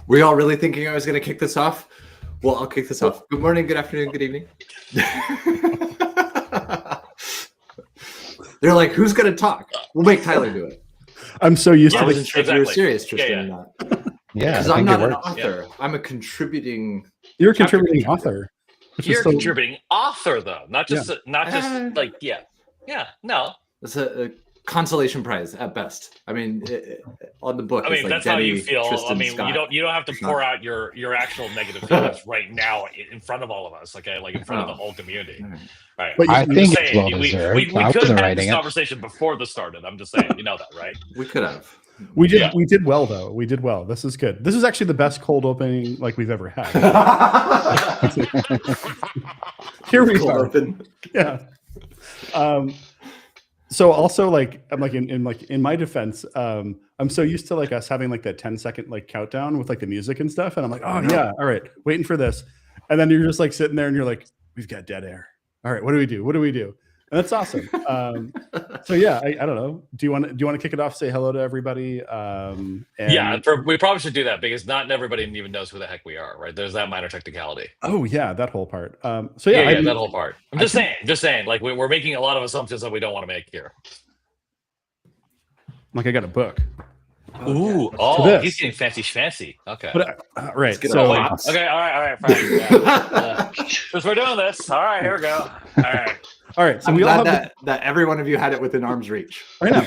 Were you all really thinking I was going to kick this off? Well, I'll kick this off. Good morning, good afternoon, good evening. They're like, who's going to talk? We'll make Tyler do it. I'm so used to I wasn't sure if you were serious, Tristan, or not. Yeah, because I'm not an author. Yeah. I'm a contributing. You're a contributing author. You're a contributing author, though, not just like no. It's a consolation prize at best. I mean, on the book. I mean, like that's Denny, how you feel. Tristan, I mean, Scott. you don't have to pour out your actual negative feelings right now in front of all of us, okay? Like in front of the whole community. Right. But I think it's well deserved. We could have had this conversation before this started. I'm just saying, you know that, right? We could have. We did well though. We did well. This is good. This is actually the best cold opening like we've ever had. Here we cold are. Open. Yeah. So also like I'm like in my defense, I'm so used to like us having like that 10-second like countdown with like the music and stuff, and I'm like, oh yeah, all right, waiting for this, and then you're just like sitting there and you're like, we've got dead air. All right, what do we do? What do we do? And that's awesome. So yeah, I don't know. Do you want to kick it off? Say hello to everybody. We probably should do that because not everybody even knows who the heck we are, right? There's that minor technicality. Oh yeah, that whole part. That whole part. I'm just saying. Like we're making a lot of assumptions that we don't want to make here. Like I got a book. Ooh, he's getting fancy. Okay. But, right. So okay, all right, fine. Since we're doing this, all right, here we go. All right. So we all have that every one of you had it within arm's reach. I know.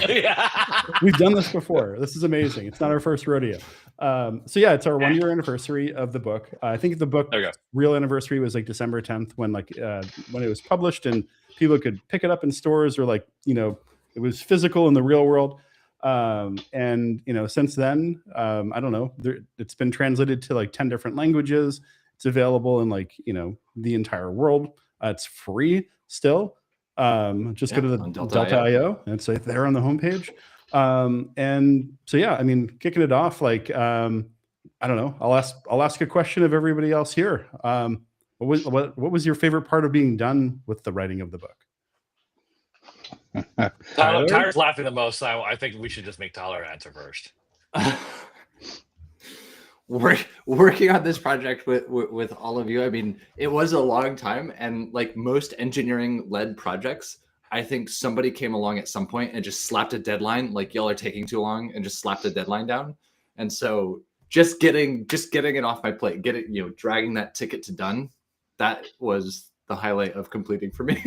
We've done this before. This is amazing. It's not our first rodeo. So yeah, it's our 1-year anniversary of the book. I think the book real anniversary was like December 10th when it was published and people could pick it up in stores or like, you know, it was physical in the real world. And you know, since then, I don't know, it's been translated to like 10 different languages. It's available in like, you know, the entire world. It's free still. Just go to the Delta.io and it's like there on the homepage. And so yeah, I mean, kicking it off, like I don't know, I'll ask a question of everybody else here. What was your favorite part of being done with the writing of the book? Tyler's laughing the most. So I think we should just make Tyler answer first. Working on this project with all of you, I mean, it was a long time, and like most engineering-led projects, I think somebody came along at some point and just slapped a deadline, like y'all are taking too long, and just slapped a deadline down. And so just getting it off my plate, dragging that ticket to done, that was the highlight of completing for me.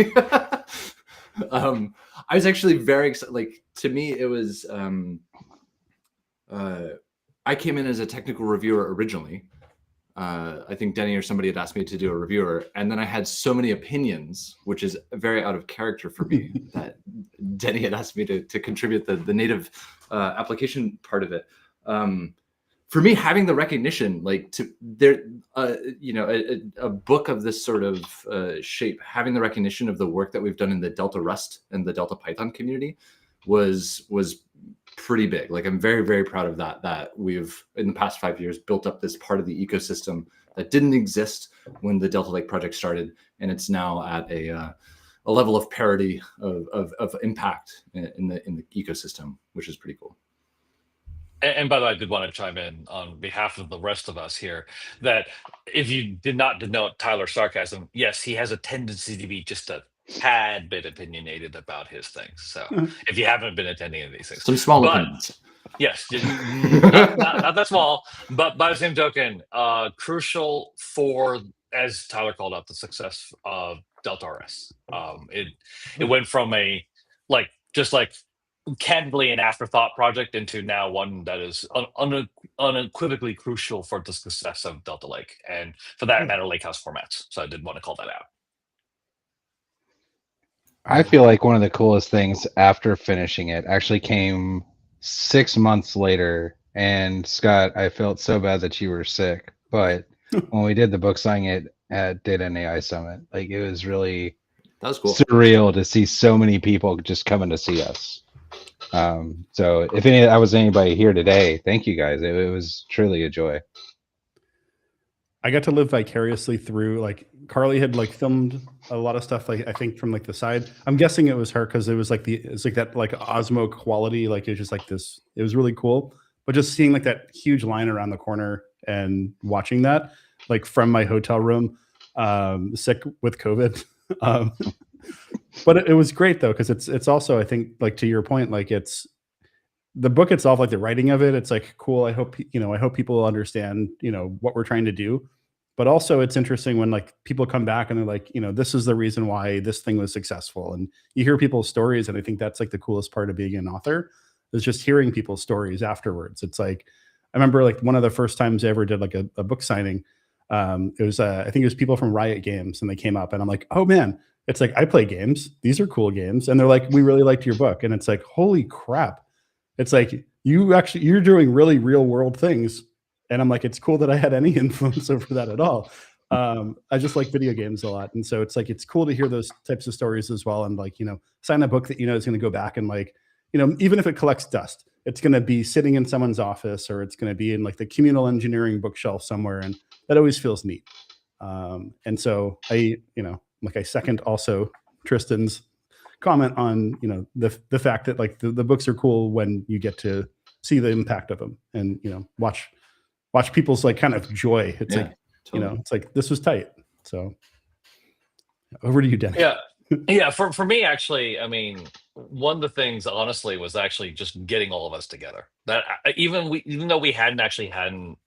I was actually very excited. Like to me, it was. I came in as a technical reviewer originally. I think Denny or somebody had asked me to do a reviewer, and then I had so many opinions, which is very out of character for me, that Denny had asked me to contribute the native application part of it. For me, having the recognition, like a book of this sort of shape, having the recognition of the work that we've done in the Delta Rust and the Delta Python community was pretty big. Like I'm very, very proud of that we've in the past 5 years built up this part of the ecosystem that didn't exist when the Delta Lake project started, and it's now at a level of parity of impact in the ecosystem, which is pretty cool. And by the way, I did want to chime in on behalf of the rest of us here that if you did not denote Tyler's sarcasm, yes, he has a tendency to be just a tad bit opinionated about his things. So if you haven't been attending any of these things, some small opinions. Yes, not that small, but by the same token, crucial for, as Tyler called out, the success of Delta RS. It went from just candidly an afterthought project into now one that is unequivocally crucial for the success of Delta Lake and for that matter, Lakehouse formats. So I did want to call that out. I feel like one of the coolest things after finishing it actually came 6 months later. And Scott, I felt so bad that you were sick, but when we did the book signing at Data and AI Summit, like it was really surreal to see so many people just coming to see us. So if that was anybody here today, thank you guys. It was truly a joy. I got to live vicariously through, like Carly had like filmed a lot of stuff, like I think from like the side. I'm guessing it was her because it was like that like Osmo quality, like it was just like this. It was really cool. But just seeing like that huge line around the corner and watching that like from my hotel room, sick with COVID. But it was great though, because it's also, I think, like to your point, like it's the book itself, like the writing of it, it's like cool. I hope people understand, what we're trying to do. But also it's interesting when like people come back and they're like, this is the reason why this thing was successful. And you hear people's stories. And I think that's like the coolest part of being an author, is just hearing people's stories afterwards. It's like, I remember like one of the first times I ever did like a book signing. It was, I think it was people from Riot Games, and they came up and I'm like, oh man, it's like, I play games. These are cool games. And they're like, we really liked your book. And it's like, holy crap. It's like, you're doing really real world things. And I'm like, it's cool that I had any influence over that at all. I just like video games a lot. And so it's like, it's cool to hear those types of stories as well. And like, sign a book that, is going to go back and like, even if it collects dust, it's going to be sitting in someone's office, or it's going to be in like the communal engineering bookshelf somewhere. And that always feels neat. And so I second also Tristan's comment on, the fact that like the books are cool when you get to see the impact of them and, watch people's like kind of joy. It's like, totally. It's like, this was tight. So over to you, Denny. Yeah. For me, actually, I mean, one of the things honestly was actually just getting all of us together. That even though we hadn't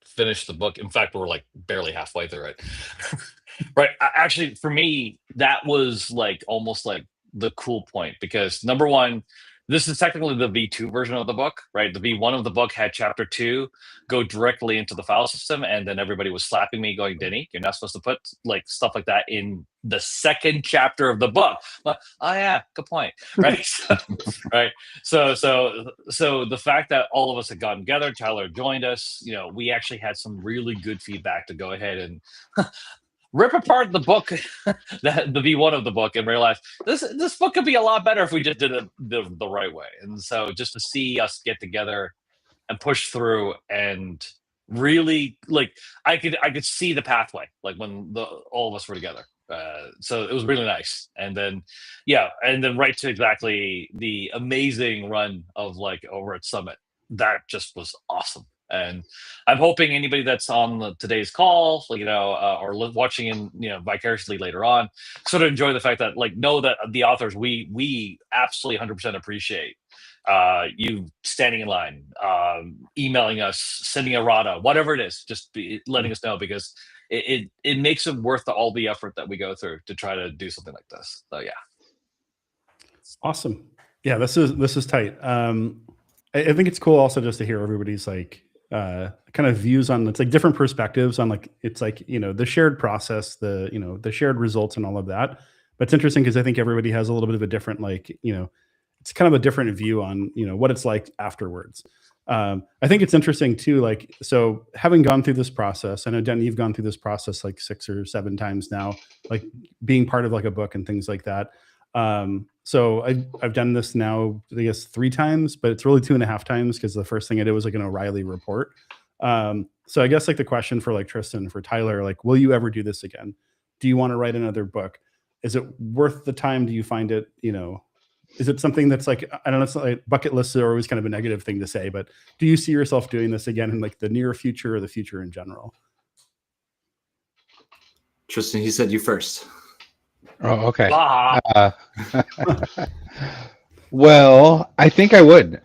finished the book, in fact, we're like barely halfway through it. Right. Actually, for me, that was like almost like the cool point, because number one, this is technically the V2 version of the book, right? The V1 of the book had chapter 2 go directly into the file system, and then everybody was slapping me going, Denny, you're not supposed to put like stuff like that in the second chapter of the book. But, oh yeah, good point, right? Right. So the fact that all of us had gotten together, Tyler joined us, we actually had some really good feedback to go ahead and rip apart the book, the V1 of the book, and realize this book could be a lot better if we just did it the right way. And so just to see us get together and push through, and really like I could see the pathway, like when all of us were together. So it was really nice. And then right to exactly the amazing run of like over at Summit. That just was awesome. And I'm hoping anybody that's on today's call, or watching in, vicariously later on, sort of enjoy the fact that, like, know that the authors, we absolutely 100% appreciate you standing in line, emailing us, sending a RADA, whatever it is, just letting us know, because it makes it worth all the effort that we go through to try to do something like this. So yeah. Awesome. Yeah, this is tight. I think it's cool also just to hear everybody's like kind of views on, it's like different perspectives on like, it's like, the shared process, the shared results and all of that. But it's interesting because I think everybody has a little bit of a different, like, it's kind of a different view on, what it's like afterwards. I think it's interesting too, like, so having gone through this process, I know, Den, you've gone through this process like 6 or 7 times now, like being part of like a book and things like that. So I've done this now, I guess 3 times, but it's really 2.5 times, because the first thing I did was like an O'Reilly report. So I guess like the question for like Tristan, for Tyler, like, will you ever do this again? Do you want to write another book? Is it worth the time? Do you find it, is it something that's like, I don't know, it's like bucket lists are always kind of a negative thing to say, but do you see yourself doing this again in like the near future or the future in general? Tristan, he said you first. Oh, okay. Well, I think I would.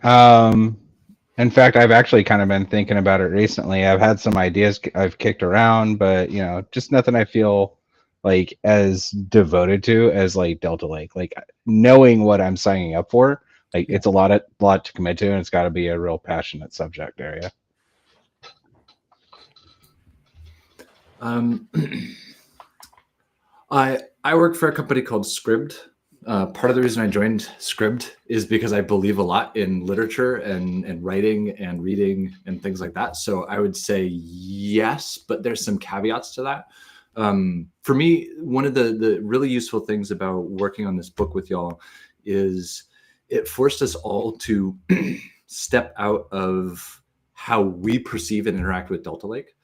In fact, I've actually kind of been thinking about it recently. I've had some ideas I've kicked around, but just nothing I feel like as devoted to as like Delta Lake. Like knowing what I'm signing up for, like it's a lot to commit to, and it's got to be a real passionate subject area. I work for a company called 𝗧𝗵𝗲𝗄. Part of the reason I joined 𝗧𝗵𝗲 is because I believe a lot in literature and writing and reading and things like that. So I would say yes, but there's some caveats to that. For me, one of the really useful things about working on this book with y'all is it forced us all to step out of how we perceive and interact with Delta Lake.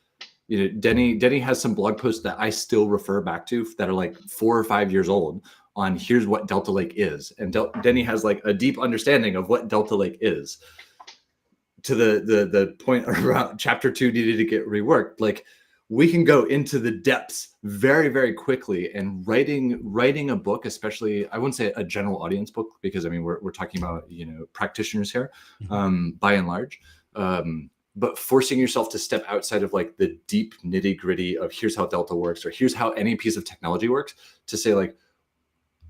Denny has some blog posts that I still refer back to that are like 4 or 5 years old on here's what Delta Lake is. And Denny has like a deep understanding of what Delta Lake is. to the point around chapter 2 needed to get reworked, like we can go into the depths very, very quickly, and writing a book, especially, I wouldn't say a general audience book, because I mean, we're talking about, you know, practitioners here, by and large, but forcing yourself to step outside of like the deep nitty gritty of here's how Delta works, or here's how any piece of technology works, to say like,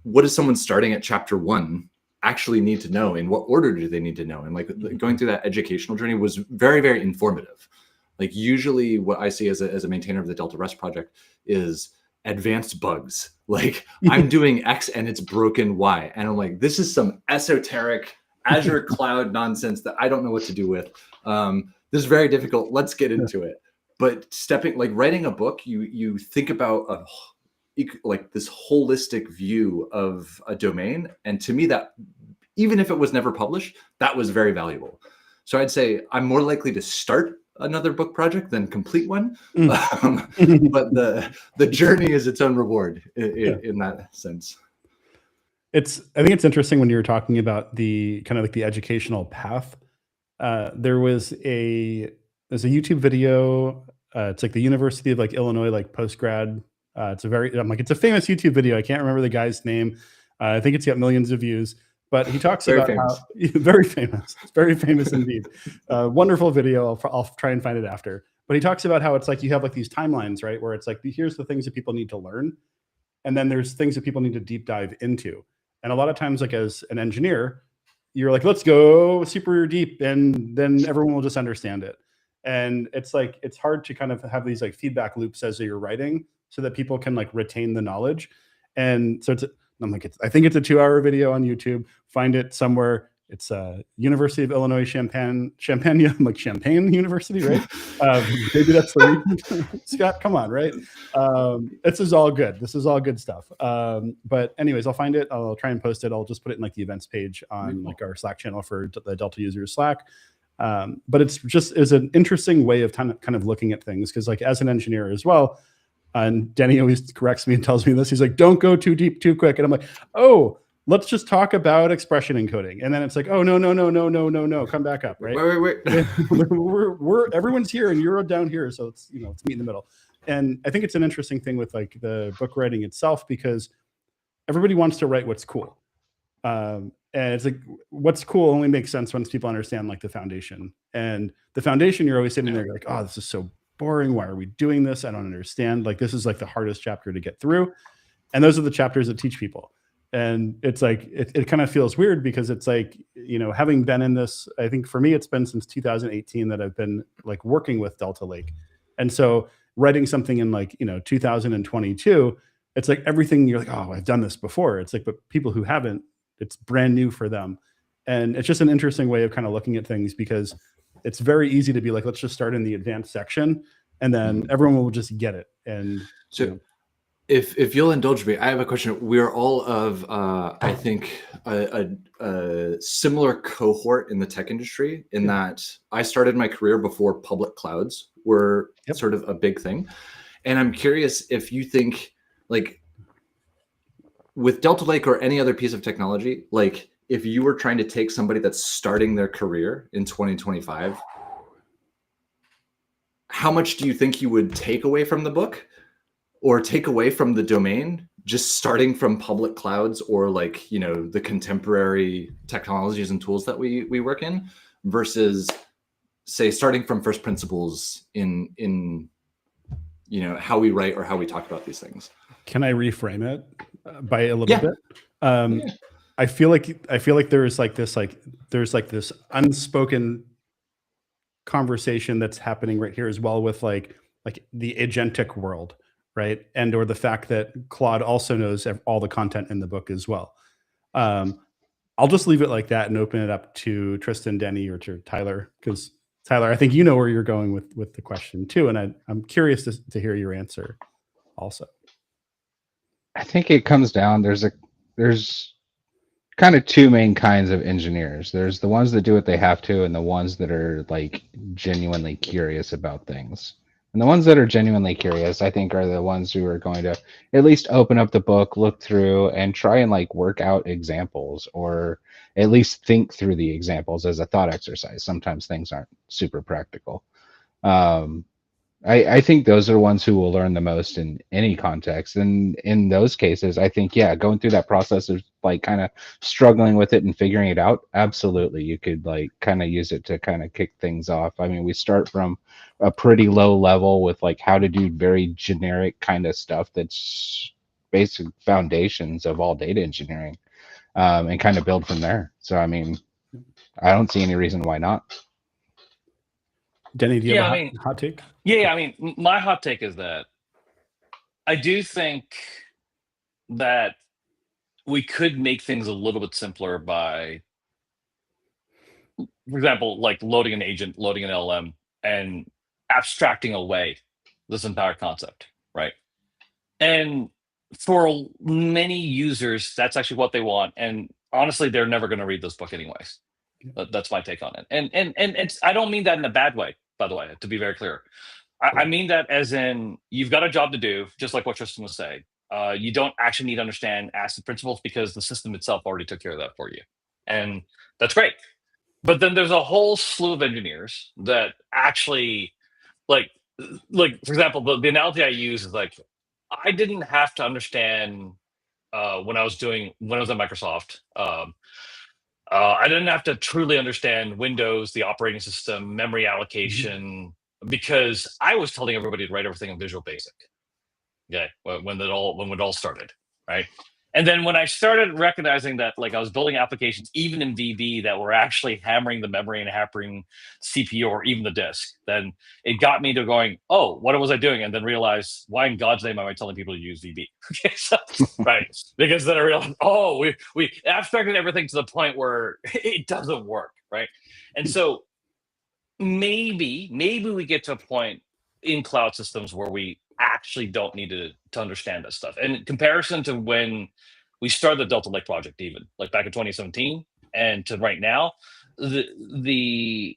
what does someone starting at chapter 1 actually need to know? In what order do they need to know? And like going through that educational journey was very, very informative. Like usually what I see as a maintainer of the Delta Rust project is advanced bugs. Like I'm doing X and it's broken Y. And I'm like, this is some esoteric Azure cloud nonsense that I don't know what to do with. This is very difficult. Let's get into it. But writing a book, you think about like this holistic view of a domain. And to me, that even if it was never published, that was very valuable. So I'd say I'm more likely to start another book project than complete one. But the journey is its own reward in that sense. I think it's interesting when you were talking about the kind of like the educational path. There's a YouTube video. It's like the University of like Illinois, like postgrad. It's a famous YouTube video. I can't remember the guy's name. I think it's got millions of views. But he talks about how very famous indeed. Wonderful video. I'll try and find it after. But he talks about how it's like you have like these timelines, right? Where it's like, here's the things that people need to learn. And then there's things that people need to deep dive into. And a lot of times, like as an engineer, you're like, let's go super deep, and then everyone will just understand it. And it's like, it's hard to kind of have these like feedback loops as you're writing so that people can like retain the knowledge. And so I think it's a 2-hour video on YouTube. Find it somewhere. It's University of Illinois Champaign, like Champaign University, right? Maybe that's the reason. Scott, come on, right? This is all good. This is all good stuff. But anyways, I'll find it. I'll try and post it. I'll just put it in like the events page on like our Slack channel for the Delta users Slack. But it's an interesting way of kind of looking at things, because like as an engineer as well. And Denny always corrects me and tells me this. He's like, don't go too deep too quick. And I'm like, oh, let's just talk about expression encoding. And then it's like, oh, no, come back up, right? Wait. Everyone's here and you're down here. So let's meet in the middle. And I think it's an interesting thing with like the book writing itself, because everybody wants to write what's cool. And it's like, what's cool only makes sense once people understand like the foundation. And the foundation, you're always sitting there like, oh, this is so boring. Why are we doing this? I don't understand. Like, this is like the hardest chapter to get through. And those are the chapters that teach people. And it's like, it kind of feels weird, because it's like, having been in this, I think for me, it's been since 2018 that I've been like working with Delta Lake. And so writing something in like, 2022, it's like everything you're like, oh, I've done this before. It's like, but people who haven't, it's brand new for them. And it's just an interesting way of kind of looking at things, because it's very easy to be like, let's just start in the advanced section, and then everyone will just get it. And so if you'll indulge me, I have a question. We're all of, I think, a similar cohort in the tech industry, in that I started my career before public clouds were sort of a big thing. And I'm curious if you think, like, with Delta Lake or any other piece of technology, like, if you were trying to take somebody that's starting their career in 2025, how much do you think you would take away from the book, or take away from the domain, just starting from public clouds, or like, the contemporary technologies and tools that we work in, versus say starting from first principles in how we write or how we talk about these things? Can I reframe it by a little bit? I feel like there's this unspoken conversation that's happening right here as well, with like the agentic world, right? And or the fact that Claude also knows all the content in the book as well. I'll just leave it like that and open it up to Tristan, Denny, or to Tyler, because Tyler, I think you know where you're going with the question too, and I'm curious to hear your answer also. I think it comes down, there's kind of two main kinds of engineers. There's the ones that do what they have to, and the ones that are like genuinely curious about things. And the ones that are genuinely curious, I think, are the ones who are going to at least open up the book, look through, and try and like work out examples, or at least think through the examples as a thought exercise. Sometimes things aren't super practical. I think those are the ones who will learn the most in any context. And in those cases, I think, yeah, going through that process of like kind of struggling with it and figuring it out, absolutely, you could like kind of use it to kind of kick things off. I mean, we start from a pretty low level with like how to do very generic kind of stuff that's basic foundations of all data engineering, and kind of build from there. So, I mean, I don't see any reason why not. Denny, do you have a hot take? Yeah, I mean, my hot take is that I do think that we could make things a little bit simpler by, for example, like loading an agent, loading an LLM, and abstracting away this entire concept, right? And for many users, that's actually what they want. And honestly, they're never going to read this book anyways. That's my take on it. And it's, I don't mean that in a bad way, by the way, to be very clear. I mean that as in, you've got a job to do, just like what Tristan was saying. You don't actually need to understand ACID principles because the system itself already took care of that for you. And that's great. But then there's a whole slew of engineers that actually, like for example, the analogy I use is like, I didn't have to understand when I was at Microsoft. I didn't have to truly understand Windows, the operating system, memory allocation, because I was telling everybody to write everything in Visual Basic. Okay, when it all started, right? And then when I started recognizing that, like, I was building applications even in VB that were actually hammering the memory and hammering CPU or even the disk, then it got me to going, oh, what was I doing? And then realized, why in God's name am I telling people to use VB? Okay, so, right? Because then I realized, oh, we abstracted everything to the point where it doesn't work, right? And so maybe we get to a point in cloud systems where we actually don't need to understand this stuff. And in comparison to when we started the Delta Lake project, even like back in 2017 and to right now, the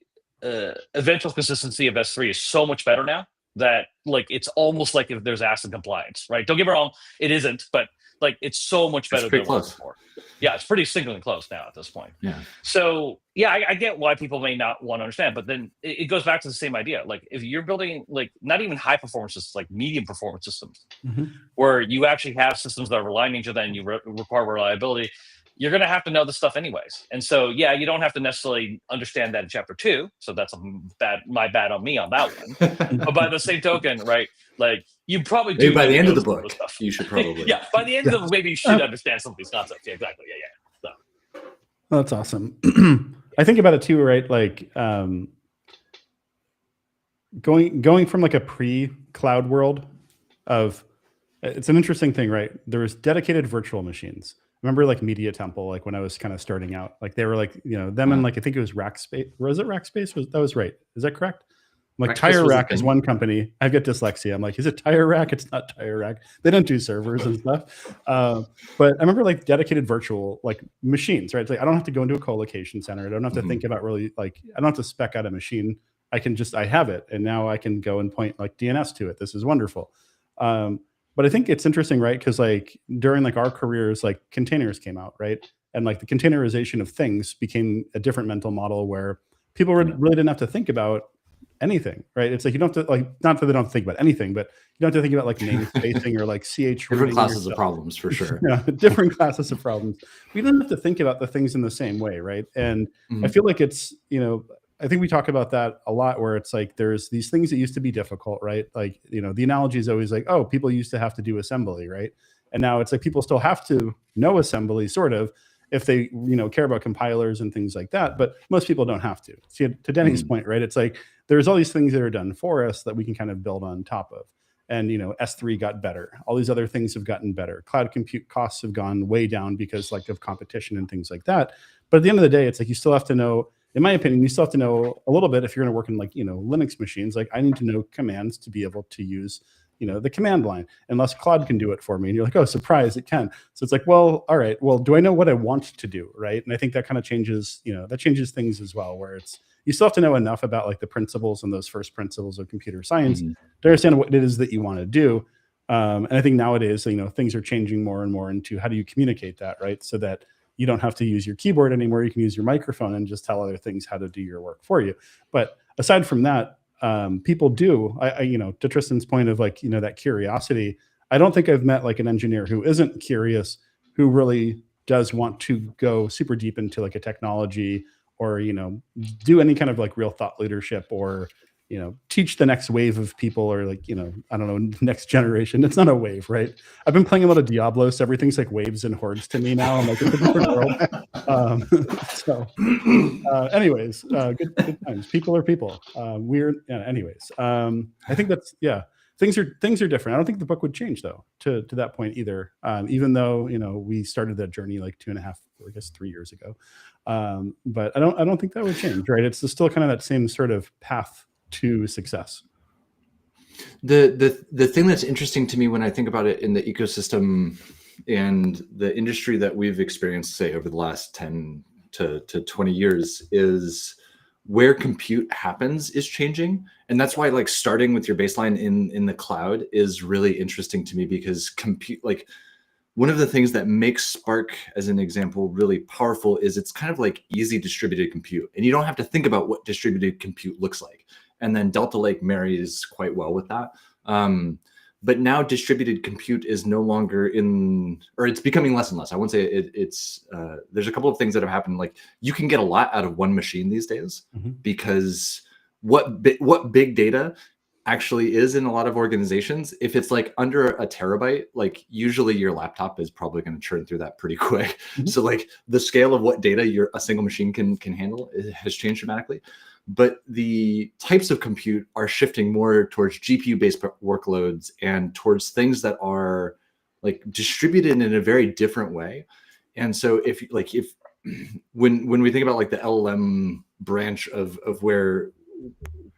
eventual consistency of S3 is so much better now that like it's almost like if there's ACID compliance, right? Don't get me wrong, it isn't, but like it's so much better than it was before. Yeah, it's pretty singularly close now at this point. Yeah. So yeah, I get why people may not want to understand, but then it goes back to the same idea. Like if you're building like not even high performance systems, like medium performance systems, where you actually have systems that are relying on each other and you require reliability, you're going to have to know this stuff anyways. And so yeah, you don't have to necessarily understand that in chapter 2. So that's my bad on me on that one. But by the same token, right? Like you probably do. Maybe by the end of the book, you should probably. Yeah, by the end of maybe you should understand some of these concepts. Yeah, exactly. Yeah. So. Oh, that's awesome. I think about it too, right? Like going from like a pre-cloud world of, it's an interesting thing, right? There was dedicated virtual machines. Remember like Media Temple, like when I was kind of starting out, like they were like, you know, them and like, I think it was Rackspace. Was it Rackspace? That was right. Is that correct? I'm like Tire Rack is one company. I've got dyslexia. I'm like, is it Tire Rack? It's not Tire Rack. They don't do servers and stuff. But I remember like dedicated virtual like machines, right? It's like I don't have to go into a co-location center. I don't have to think about really like, I don't have to spec out a machine. I have it. And now I can go and point like DNS to it. This is wonderful. But I think it's interesting, right? Because like during like our careers, like containers came out, right? And like the containerization of things became a different mental model where people really didn't have to think about anything, right? It's like you don't have to like, not that they don't have to think about anything, but you don't have to think about like namespacing or like CH different classes of problems for sure. Yeah, different classes of problems. We don't have to think about the things in the same way, right? And I feel like it's, you know, I think we talk about that a lot where it's like there's these things that used to be difficult, right? Like, you know, the analogy is always like, oh, people used to have to do assembly, right? And now it's like people still have to know assembly sort of if they, you know, care about compilers and things like that, but most people don't have to. See, to Denny's point, right? It's like there's all these things that are done for us that we can kind of build on top of. And, you know, S3 got better. All these other things have gotten better. Cloud compute costs have gone way down because like of competition and things like that. But at the end of the day, it's like you still have to know, in my opinion, you still have to know a little bit if you're going to work in like, you know, Linux machines. Like I need to know commands to be able to use, you know, the command line, unless Claude can do it for me. And you're like, oh, surprise, it can. So it's like, well, all right, well, do I know what I want to do, right? And I think that kind of changes, you know, that changes things as well, where it's, you still have to know enough about like the principles and those first principles of computer science to understand what it is that you want to do. And I think nowadays, you know, things are changing more and more into how do you communicate that, right? So that you don't have to use your keyboard anymore. You can use your microphone and just tell other things how to do your work for you. But aside from that, people do, you know, to Tristan's point of like, you know, that curiosity, I don't think I've met like an engineer who isn't curious, who really does want to go super deep into like a technology or, you know, do any kind of like real thought leadership or, you know, teach the next wave of people or like, you know, I don't know, next generation. It's not a wave, right? I've been playing a lot of Diablo, so everything's like waves and hordes to me now. I'm like, it's a different world. Anyways, good times. People are people. Weird. Yeah, anyways, I think that's, yeah, things are different. I don't think the book would change though, to that point either. Even though, you know, we started that journey like 2.5, I guess 3 years ago. But I don't think that would change, right? It's still kind of that same sort of path to success. The thing that's interesting to me when I think about it in the ecosystem and the industry that we've experienced, say, over the last 10 to 20 years is where compute happens is changing. And that's why like starting with your baseline in the cloud is really interesting to me, because compute, like one of the things that makes Spark, as an example, really powerful is it's kind of like easy distributed compute. And you don't have to think about what distributed compute looks like. And then Delta Lake marries quite well with that. But now distributed compute is no longer or it's becoming less and less. I won't say it's, there's a couple of things that have happened. Like you can get a lot out of one machine these days, because what big data actually is in a lot of organizations, if it's like under a terabyte, like usually your laptop is probably going to churn through that pretty quick. So like the scale of what data a single machine can handle has changed dramatically. But the types of compute are shifting more towards GPU-based workloads and towards things that are like distributed in a very different way. And so when we think about like the LLM branch of where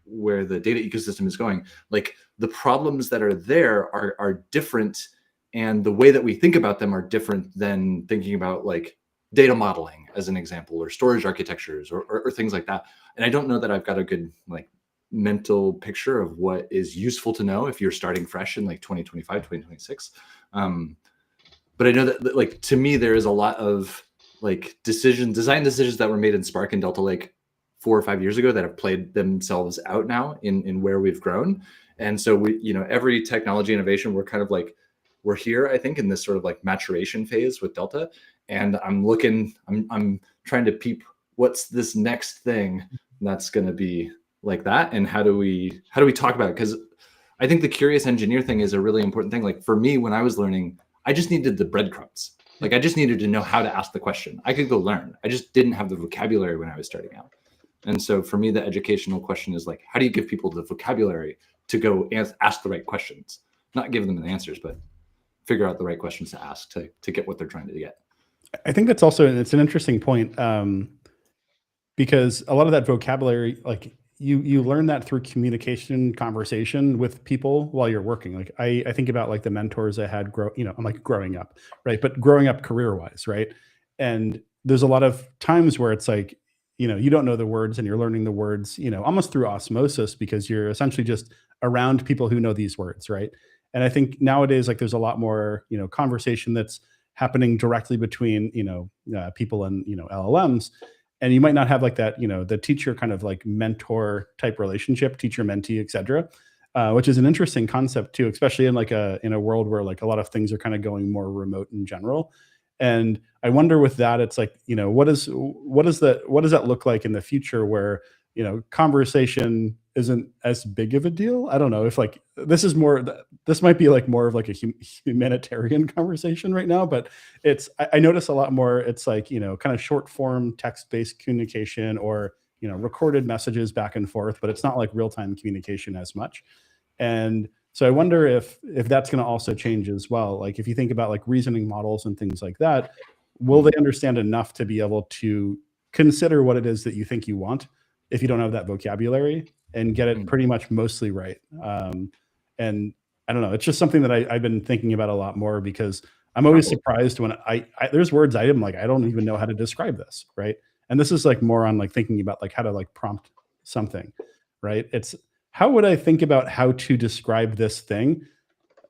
the data ecosystem is going, like the problems that are there are different, and the way that we think about them are different than thinking about like data modeling as an example, or storage architectures or things like that. And I don't know that I've got a good like mental picture of what is useful to know if you're starting fresh in like 2025, 2026. But I know that like, to me, there is a lot of like design decisions that were made in Spark and Delta Lake 4 or 5 years ago that have played themselves out now in where we've grown. And so we, you know, every technology innovation, we're kind of like, we're here, I think, in this sort of like maturation phase with Delta. And I'm trying to peep what's this next thing that's going to be like that, and how do we talk about it? Because I think the curious engineer thing is a really important thing. Like for me, when I was learning, I just needed the breadcrumbs. Like I just needed to know how to ask the question. I could go learn. I just didn't have the vocabulary when I was starting out. And so for me, the educational question is like, how do you give people the vocabulary to go ask the right questions? Not give them the answers, but figure out the right questions to ask to get what they're trying to get. I think that's also, it's an interesting point, because a lot of that vocabulary, like you learn that through communication, conversation with people while you're working. Like I think about like the mentors I had I'm like growing up, right? But growing up career-wise, right? And there's a lot of times where it's like, you know, you don't know the words and you're learning the words, you know, almost through osmosis, because you're essentially just around people who know these words, right? And I think nowadays, like there's a lot more, you know, conversation that's happening directly between, you know, people and, you know, LLMs. And you might not have like that, you know, the teacher kind of like mentor type relationship, teacher mentee, et cetera, which is an interesting concept too, especially in like in a world where like a lot of things are kind of going more remote in general. And I wonder with that, it's like, you know, what does that look like in the future where, you know, conversation isn't as big of a deal? I don't know if like, this might be like more of like a humanitarian conversation right now, but I notice a lot more, it's like, you know, kind of short form text-based communication or, you know, recorded messages back and forth, but it's not like real-time communication as much. And so I wonder if that's going to also change as well. Like if you think about like reasoning models and things like that, will they understand enough to be able to consider what it is that you think you want if you don't have that vocabulary and get it pretty much mostly right? And I don't know, it's just something that I've been thinking about a lot more, because I'm always surprised when there's words I am like, I don't even know how to describe this, right? And this is like more on like thinking about like how to like prompt something, right? It's how would I think about how to describe this thing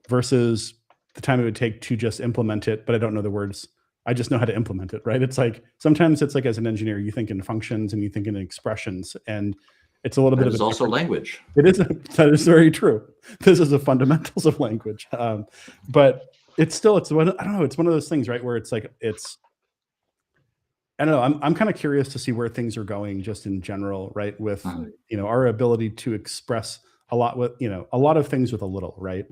versus the time it would take to just implement it, but I don't know the words. I just know how to implement it, right? It's like, sometimes it's like as an engineer, you think in functions and you think in expressions, and it's a little bit of also language. It is, that is very true. This is the fundamentals of language. But it's still, it's one, I don't know, it's one of those things, right? Where it's like, I don't know, I'm kind of curious to see where things are going just in general, right? With, you know, our ability to express a lot with, you know, a lot of things with a little, right?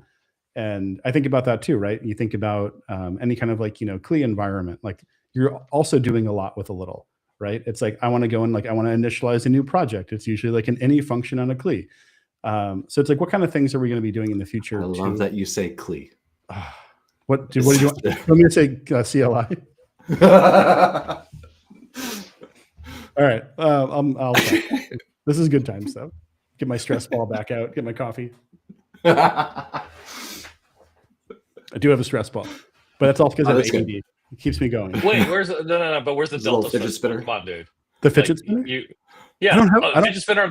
And I think about that too, right? You think about any kind of like, you know, CLI environment, like you're also doing a lot with a little, right? It's like, I want to go and like, I want to initialize a new project. It's usually like an any function on a CLI. So it's like, what kind of things are we going to be doing in the future? I love that you say CLI. What do you want? You want me to say CLI? All right. I'll this is good times though. Get my stress ball back out, get my coffee. I do have a stress ball, but that's all because of ADD. It keeps me going. Wait, where's the, no, but where's the Delta fidget spinner? Come on, dude. The fidget spinner? Yeah, I don't fidget spinner or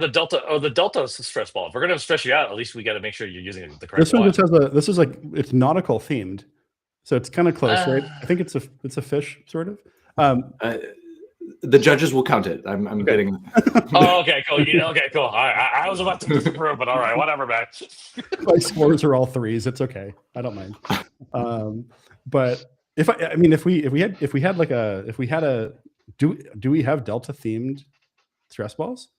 the Delta stress ball. If we're gonna stress you out, at least we got to make sure you're using the correct This one one. just has this is like, it's nautical themed, so it's kind of close, right? I think it's a fish, sort of. The judges will count it. I'm getting. Oh, okay, cool. Okay, cool. All right, I was about to disapprove, but all right, whatever, man. My scores are all threes. It's okay. I don't mind. But if we have Delta themed stress balls?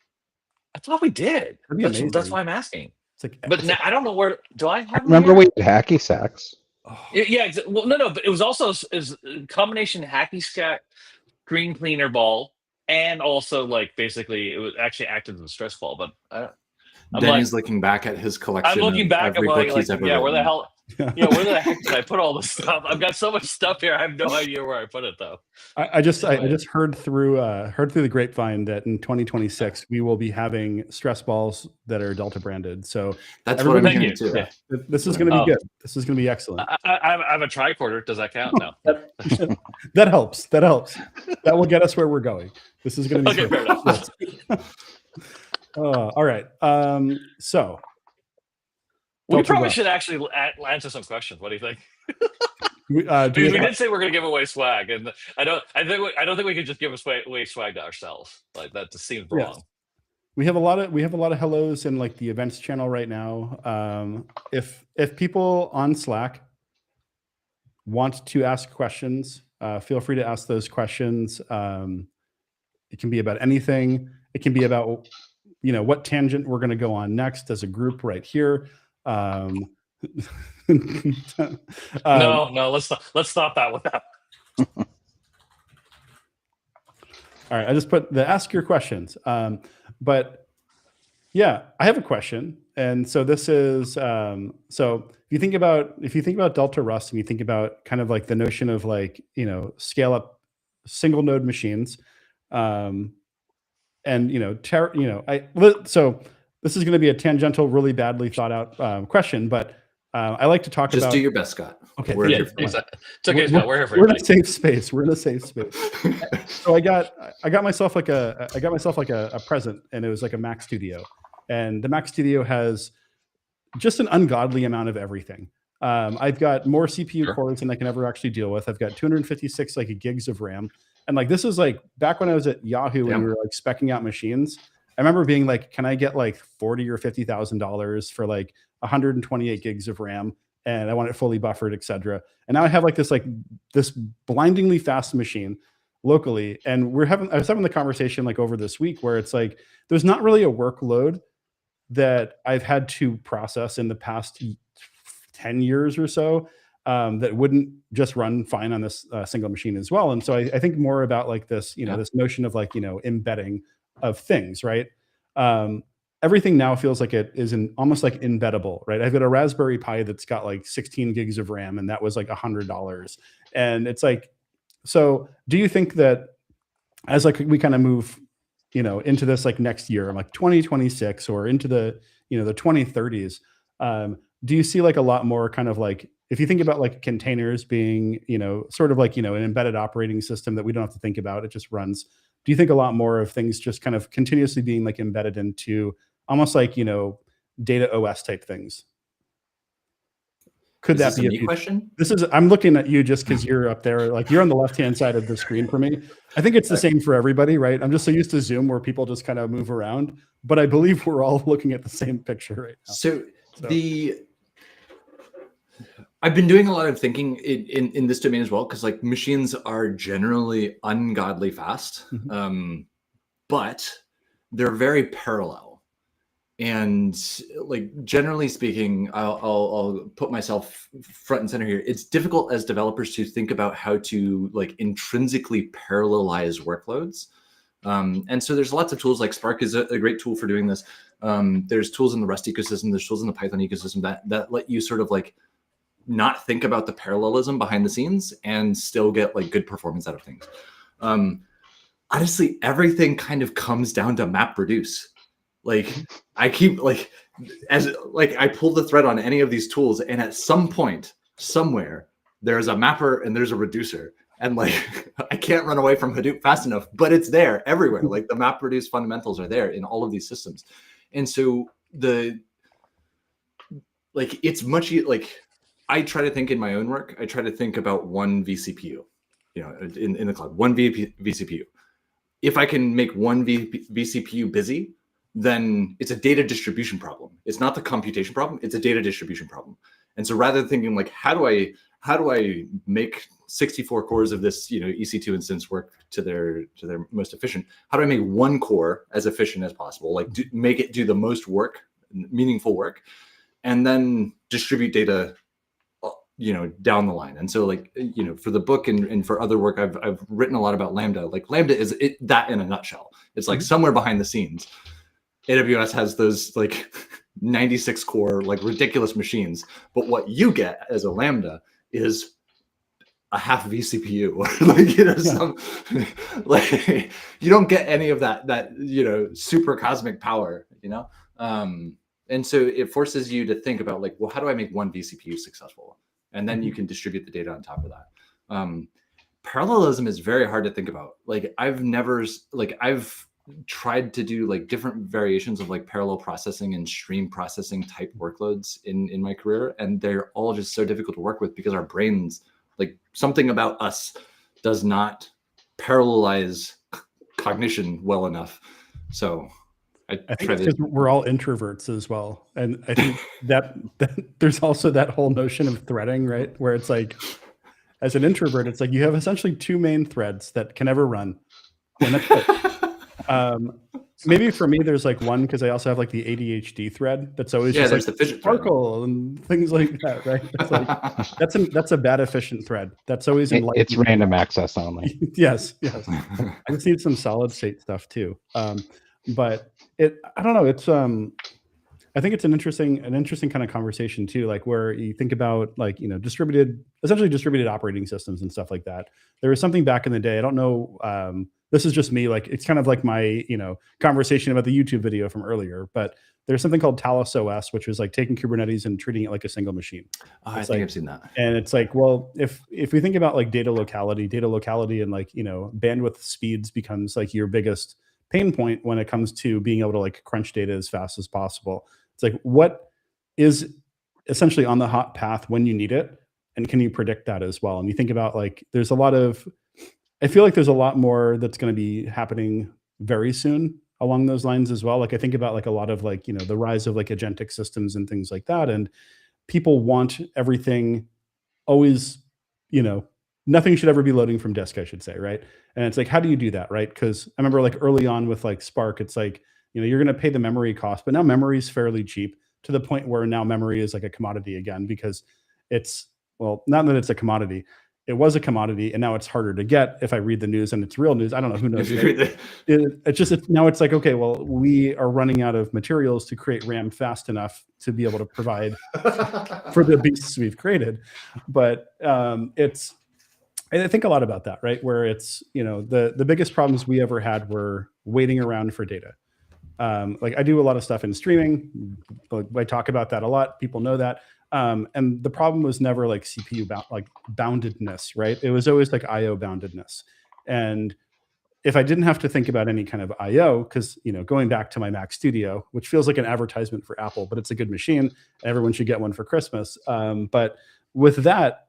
I thought we did. That'd be amazing. That's why I'm asking. It's like, but now, I don't know where. Do I have? Remember we had hacky sacks. Oh. Yeah. Well, no, but it was also is combination hacky sack, screen cleaner ball, and also like basically it was actually acted as a stress ball. But Danny's looking back at his collection. I'm looking back at like, yeah, where the hell? Yeah, where the heck did I put all this stuff? I've got so much stuff here. I have no idea where I put it though. I just heard through the grapevine that in 2026 we will be having stress balls that are Delta branded. So that's what I'm hearing too. Yeah, this is going to be good. This is going to be excellent. I have a tricorder. Does that count? No. That helps. That helps. That will get us where we're going. This is going to be okay. Fair enough. All right. So. We probably should actually answer some questions. What do you think? Because we did say we're going to give away swag, and I don't think we could just give away swag to ourselves. Like that just seems wrong. Yes. We have a lot of hellos in like the events channel right now. If people on Slack want to ask questions, feel free to ask those questions. It can be about anything. It can be about what tangent we're going to go on next as a group right here. No, let's stop that with that. All right, I just put the ask your questions. But yeah, I have a question, and so this is so if you think about Delta Rust and you think about kind of like the notion of like scale up single node machines, and so. This is going to be a tangential, really badly thought out question, but I like to talk about. Just do your best, Scott. Okay, yeah, exactly. It's okay, Scott. We're here for We're in a safe space. We're in a safe space. So I got myself like a present, and it was like a Mac Studio, and the Mac Studio has just an ungodly amount of everything. I've got more CPU cores than I can ever actually deal with. I've got 256 gigs of RAM, and like this is like back when I was at Yahoo and we were like speccing out machines. I remember being like, can I get like $40,000 or $50,000 for like 128 gigs of RAM? And I want it fully buffered, etc. And now I have like this blindingly fast machine locally. And I was having the conversation like over this week where it's like, there's not really a workload that I've had to process in the past 10 years or so that wouldn't just run fine on this single machine as well. And so I think more about like this, this notion of like, embedding of things, right? Everything now feels like it is almost like embeddable, right? I've got a Raspberry Pi that's got like 16 gigs of RAM, and that was like $100. And it's like, so do you think that as like we kind of move, into this like next year, like 2026 or into the, the 2030s, do you see like a lot more kind of like, if you think about like containers being, sort of like, an embedded operating system that we don't have to think about, it just runs do you think a lot more of things just kind of continuously being like embedded into almost like, data OS type things? Could that be a me question? I'm looking at you just because you're up there, like you're on the left-hand side of the screen for me. I think it's the same for everybody, right? I'm just so used to Zoom where people just kind of move around, but I believe we're all looking at the same picture right now. So I've been doing a lot of thinking in this domain as well, because like machines are generally ungodly fast, but they're very parallel. And like generally speaking, I'll put myself front and center here. It's difficult as developers to think about how to like intrinsically parallelize workloads. And so there's lots of tools, like Spark is a great tool for doing this. There's tools in the Rust ecosystem, there's tools in the Python ecosystem that let you sort of like not think about the parallelism behind the scenes and still get like good performance out of things. Honestly, everything kind of comes down to map reduce. Like I keep like, I pull the thread on any of these tools, and at some point, somewhere, there's a mapper and there's a reducer. And like, I can't run away from Hadoop fast enough, but it's there everywhere. Like the map reduce fundamentals are there in all of these systems. And so it's much like, I try to think in my own work, I try to think about one vCPU, in the cloud, one vCPU. If I can make one vCPU busy, then it's a data distribution problem. It's not the computation problem, it's a data distribution problem. And so rather than thinking like, how do I make 64 cores of this, EC2 instance work to their most efficient? How do I make one core as efficient as possible? Like make it do the most work, meaningful work, and then distribute data, down the line. And so like, for the book and for other work, I've written a lot about Lambda. Like Lambda is that in a nutshell. It's like somewhere behind the scenes, AWS has those like 96 core, like ridiculous machines. But what you get as a Lambda is a half vCPU, like, you don't get any of that, super cosmic power, And so it forces you to think about like, well, how do I make one vCPU successful? And then you can distribute the data on top of that. Parallelism is very hard to think about. Like I've tried to do like different variations of like parallel processing and stream processing type workloads in my career. And they're all just so difficult to work with because our brains, like something about us does not parallelize cognition well enough. So I think it's because we're all introverts as well. And I think that there's also that whole notion of threading, right? Where it's like, as an introvert, it's like you have essentially two main threads that can never run. And that's it. Maybe for me, there's like one, because I also have like the ADHD thread that's always just there's like the fidget sparkle and things like that, right? It's like that's a bad efficient thread. That's always it's random access only. yes. I just need some solid state stuff too. But I don't know. It's I think it's an interesting kind of conversation too, like where you think about like, essentially distributed operating systems and stuff like that. There was something back in the day, I don't know, this is just me, like it's kind of like my, conversation about the YouTube video from earlier, but there's something called Talos OS, which was like taking Kubernetes and treating it like a single machine. I think I've seen that. And it's like, well, if we think about like data locality and like, bandwidth speeds becomes like your biggest pain point when it comes to being able to like crunch data as fast as possible. It's like, what is essentially on the hot path when you need it? And can you predict that as well? And you think about like, I feel like there's a lot more that's going to be happening very soon along those lines as well. Like I think about like a lot of like, the rise of like agentic systems and things like that. And people want everything always, nothing should ever be loading from disk, I should say, right? And it's like, how do you do that, right? Because I remember like early on with like Spark, it's like, you're going to pay the memory cost, but now memory is fairly cheap to the point where now memory is like a commodity again, because it's, well, not that it's a commodity. It was a commodity and now it's harder to get. If I read the news and it's real news, I don't know, who knows. Now it's like, okay, well, we are running out of materials to create RAM fast enough to be able to provide for the beasts we've created. But I think a lot about that, right? Where it's, the biggest problems we ever had were waiting around for data. Like I do a lot of stuff in streaming. I talk about that a lot. People know that. And the problem was never like CPU boundedness, right? It was always like IO boundedness. And if I didn't have to think about any kind of I/O, because going back to my Mac Studio, which feels like an advertisement for Apple, but it's a good machine. Everyone should get one for Christmas. But with that,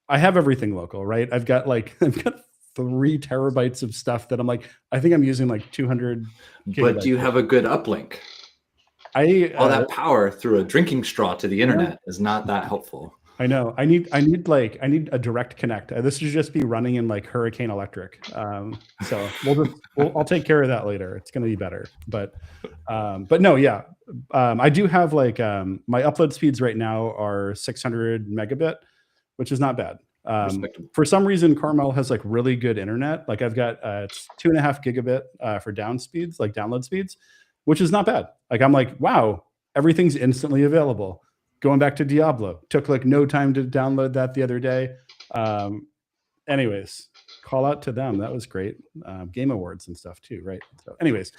I have everything local, right? I've got 3 terabytes of stuff that I'm like, I think I'm using like 200 gigabytes. But do you have a good uplink? All that power through a drinking straw to the internet is not that helpful. I know. I need a direct connect. This should just be running in like Hurricane Electric. So I'll take care of that later. It's going to be better. But no, yeah. I do have my upload speeds right now are 600 megabit, which is not bad. For some reason, Carmel has like really good internet. Like I've got it's 2.5 gigabit for download speeds, which is not bad. Like I'm like, wow, everything's instantly available. Going back to Diablo, took like no time to download that the other day. Anyways, call out to them. That was great. Game Awards and stuff too, right? So anyways,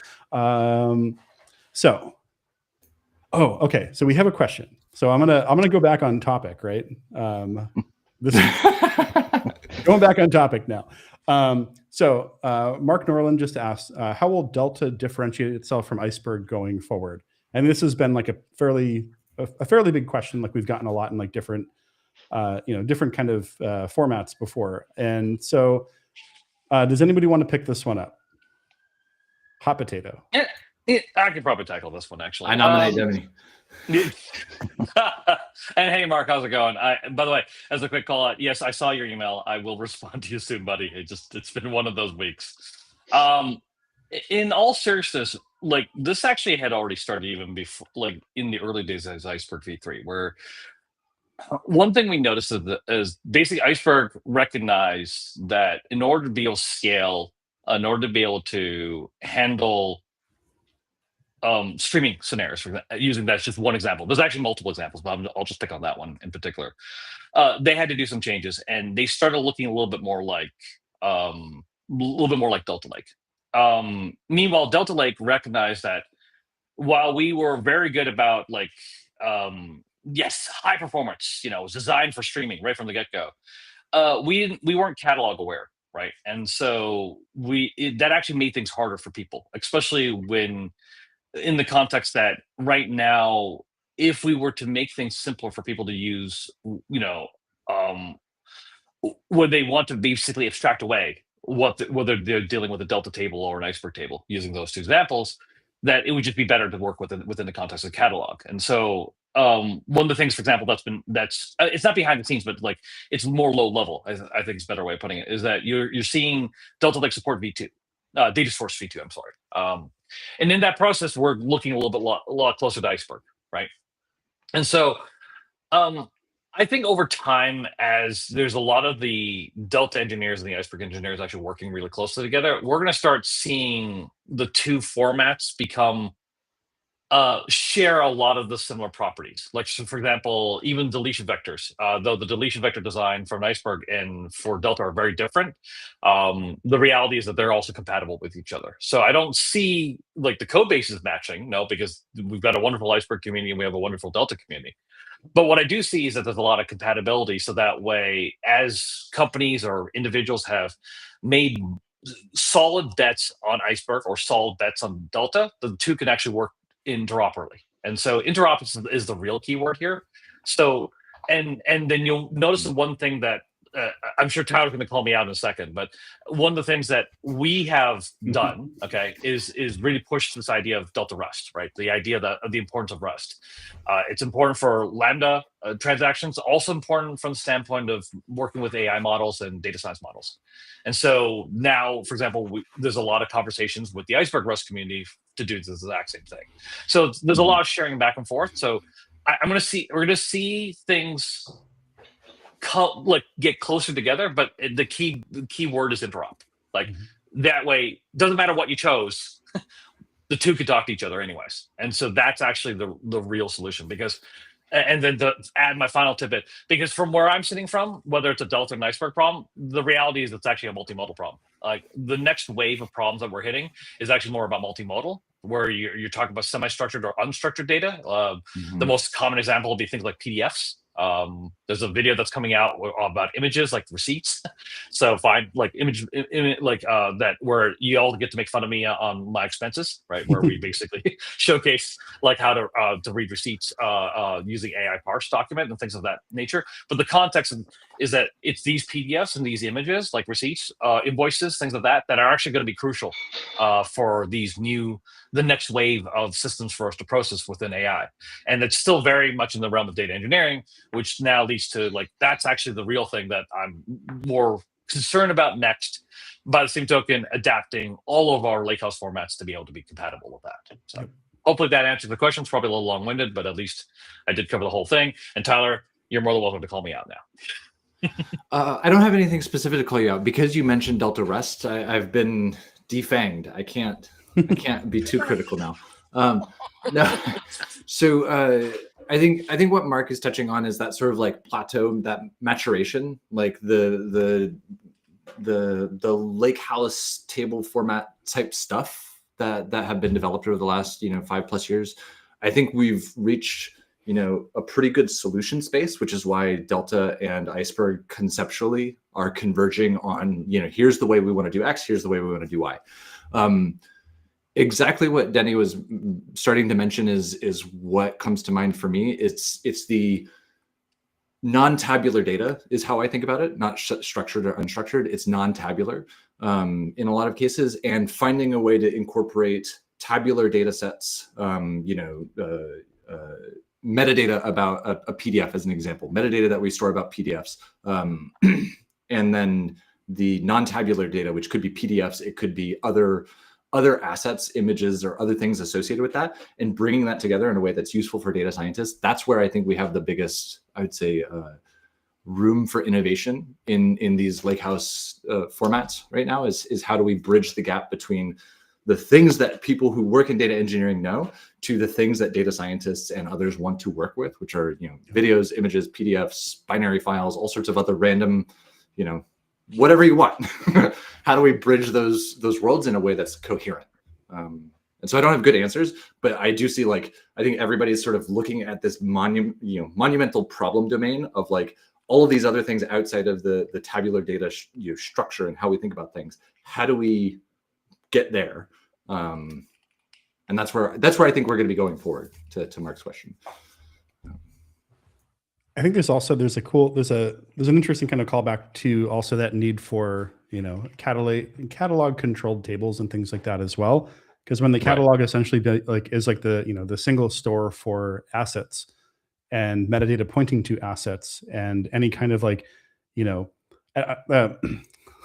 okay. So we have a question. So I'm gonna go back on topic, right? This is going back on topic now. Mark Norland just asked, how will Delta differentiate itself from Iceberg going forward? And this has been like a fairly big question. Like we've gotten a lot in like different kind of formats before. And so does anybody want to pick this one up? Hot potato. I could probably tackle this one, actually. I nominate Devin. And hey, Mark, how's it going? By the way, as a quick call out, yes, I saw your email. I will respond to you soon, buddy. It's been one of those weeks. In all seriousness, like this actually had already started even before, like in the early days as Iceberg v3, where one thing we noticed is basically Iceberg recognized that in order to be able to scale, in order to be able to handle streaming scenarios, for example, using that's just one example. There's actually multiple examples, but I'll just pick on that one in particular. They had to do some changes, and they started looking a little bit more like Delta Lake. Meanwhile, Delta Lake recognized that while we were very good about yes, high performance, it was designed for streaming right from the get-go, we weren't catalog aware, right? And so that actually made things harder for people, especially when in the context that right now, if we were to make things simpler for people to use, would they want to basically abstract away whether they're dealing with a Delta table or an Iceberg table, using those two examples, that it would just be better to work within the context of catalog. And so one of the things, for example, that's it's not behind the scenes, but like it's more low level, I think is a better way of putting it, is that you're seeing Delta Lake support V2, data source V2, I'm sorry. And in that process, we're looking a lot closer to Iceberg, right? And so I think over time, as there's a lot of the Delta engineers and the Iceberg engineers actually working really closely together, we're going to start seeing the two formats become share a lot of the similar properties. Like, so for example, even deletion vectors, though the deletion vector design from Iceberg and for Delta are very different, the reality is that they're also compatible with each other. So I don't see like the code bases matching, no, because we've got a wonderful Iceberg community and we have a wonderful Delta community. But what I do see is that there's a lot of compatibility. So that way, as companies or individuals have made solid bets on Iceberg or solid bets on Delta, the two can actually work interoperably. And so interop is the real keyword here. So, and then you'll notice the one thing that I'm sure Tyler's going to call me out in a second, but one of the things that we have done, okay, is really push this idea of Delta Rust, right? The idea of the importance of Rust. It's important for Lambda transactions, also important from the standpoint of working with AI models and data science models. And so now, for example, there's a lot of conversations with the Iceberg Rust community to do the exact same thing. So there's a lot of sharing back and forth. So we're going to see things get closer together, but the key word is interop. Like that way, doesn't matter what you chose, the two could talk to each other anyways. And so that's actually the real solution. Because, and then to add my final tidbit, because from where I'm sitting from, whether it's a Delta or an Iceberg problem, the reality is it's actually a multimodal problem. Like the next wave of problems that we're hitting is actually more about multimodal, where you're talking about semi-structured or unstructured data. The most common example will be things like PDFs. There's a video that's coming out about images like receipts. So find like image like that where you all get to make fun of me on my expenses, right? Where we basically showcase like how to read receipts using AI parse document and things of that nature. But the context is that it's these PDFs and these images like receipts, invoices, things of that are actually going to be crucial for the next wave of systems for us to process within AI. And it's still very much in the realm of data engineering, which now leads to like, that's actually the real thing that I'm more concerned about next. By the same token, adapting all of our lakehouse formats to be able to be compatible with that. So hopefully that answers the question. It's probably a little long-winded, but at least I did cover the whole thing. And Tyler, you're more than welcome to call me out now. I don't have anything specific to call you out. Because you mentioned Delta Rest, I've been defanged. I can't be too critical now. No. So I think what Mark is touching on is that sort of like plateau, that maturation, like the lake house table format type stuff that have been developed over the last 5+ years. I think we've reached a pretty good solution space, which is why Delta and Iceberg conceptually are converging on here's the way we want to do X, here's the way we want to do Y. Exactly what Denny was starting to mention is what comes to mind for me. It's the non-tabular data is how I think about it, not structured or unstructured. It's non-tabular in a lot of cases, and finding a way to incorporate tabular data sets, metadata about a PDF as an example, metadata that we store about PDFs, and then the non-tabular data, which could be PDFs, it could be other assets, images, or other things associated with that, and bringing that together in a way that's useful for data scientists. That's where I think we have the biggest, I would say, room for innovation in these lakehouse formats right now is how do we bridge the gap between the things that people who work in data engineering know to the things that data scientists and others want to work with, which are videos, images, PDFs, binary files, all sorts of other random, whatever you want. How do we bridge those worlds in a way that's coherent? And so I don't have good answers, but I do see I think everybody's sort of looking at this monumental problem domain of like all of these other things outside of the tabular data structure and how we think about things. How do we get there? And that's where I think we're going to be going forward to Mark's question. I think there's an interesting kind of callback to also that need for catalog controlled tables and things like that as well. Because when the catalog essentially is like the single store for assets and metadata pointing to assets and any kind of I'm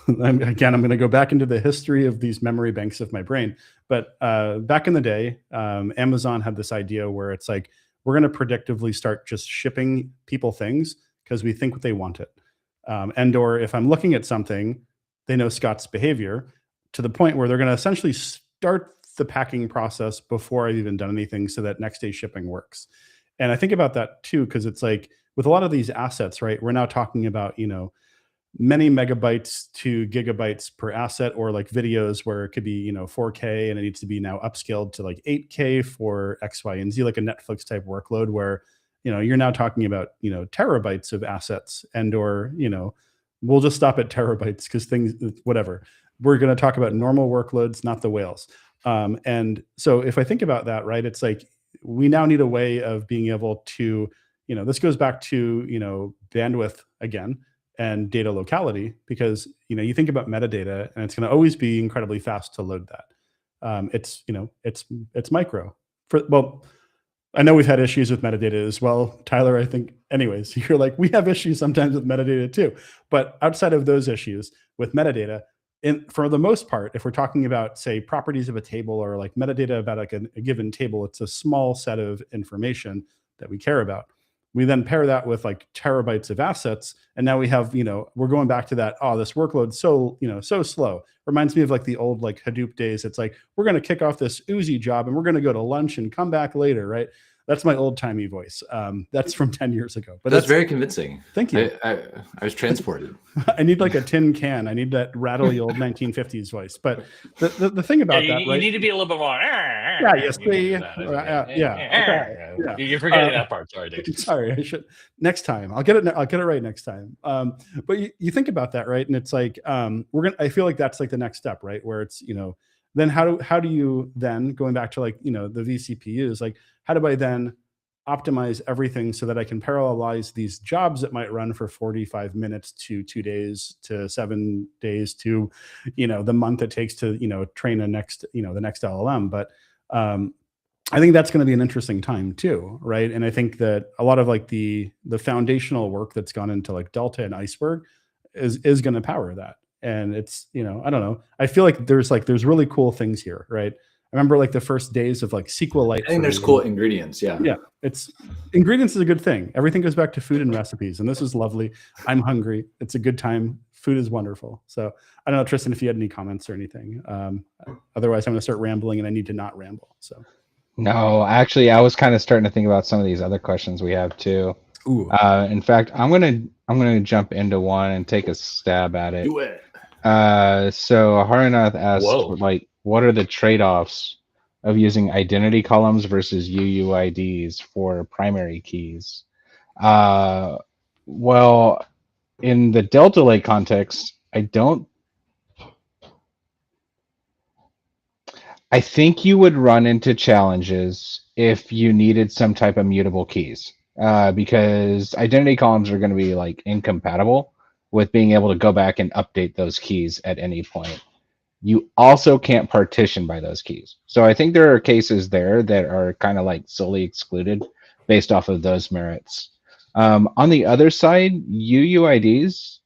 going to go back into the history of these memory banks of my brain. But back in the day, Amazon had this idea where it's like, we're going to predictively start just shipping people things because we think they want it. Or if I'm looking at something, they know Scott's behavior to the point where they're going to essentially start the packing process before I've even done anything so that next day shipping works. And I think about that too, because it's like with a lot of these assets, right, we're now talking about, many megabytes to gigabytes per asset, or like videos where it could be 4K and it needs to be now upscaled to like 8K for X, Y, and Z, like a Netflix type workload where you're now talking about terabytes of assets, or we'll just stop at terabytes because things, whatever. We're going to talk about normal workloads, not the whales. And so if I think about that, right, it's like we now need a way of being able to this goes back to bandwidth again, and data locality, because you think about metadata and it's going to always be incredibly fast to load that. It's micro. I know we've had issues with metadata as well, Tyler. I think, anyways, you're like, we have issues sometimes with metadata too. But outside of those issues with metadata, for the most part, if we're talking about, say, properties of a table or like metadata about like a given table, it's a small set of information that we care about. We then pair that with like terabytes of assets, and now we have, we're going back to that. Oh, this workload's so slow. Reminds me of like the old like Hadoop days. It's like we're going to kick off this 𝗬𝗓𝗄 job, and we're going to go to lunch and come back later, right? That's my old timey voice. That's from 10 years ago. But that's very convincing. Thank you. I was transported. I need like a tin can. I need that rattly old 1950s voice. But the thing about that, right? You need to be a little bit more. Yeah, yes, You can do we, that. yeah, okay, yeah. You're forgetting that part. Sorry, dude. Sorry, I should next time. I'll get it right next time. But you think about that, right? And it's like I feel like that's like the next step, right? Where it's, then how do you then, going back to like, the vCPUs, like how do I then optimize everything so that I can parallelize these jobs that might run for 45 minutes to 2 days to 7 days to, the month it takes to, train the next LLM. But I think that's going to be an interesting time too, right? And I think that a lot of like the foundational work that's gone into like Delta and Iceberg is going to power that. And it's, I don't know. I feel like there's really cool things here, right? I remember like the first days of like SQLite. I think there's cool ingredients. Yeah. Yeah. Ingredients is a good thing. Everything goes back to food and recipes. And this is lovely. I'm hungry. It's a good time. Food is wonderful. So I don't know, Tristan, if you had any comments or anything. Otherwise I'm going to start rambling and I need to not ramble. So. No, actually I was kind of starting to think about some of these other questions we have too. Ooh. In fact, I'm gonna jump into one and take a stab at it. Do it. So Haranath asked, like, what are the trade-offs of using identity columns versus UUIDs for primary keys? Well, in the Delta Lake context, I think you would run into challenges if you needed some type of mutable keys, because identity columns are going to be like incompatible with being able to go back and update those keys at any point. You also can't partition by those keys. So I think there are cases there that are kind of like solely excluded based off of those merits. On the other side, UUIDs,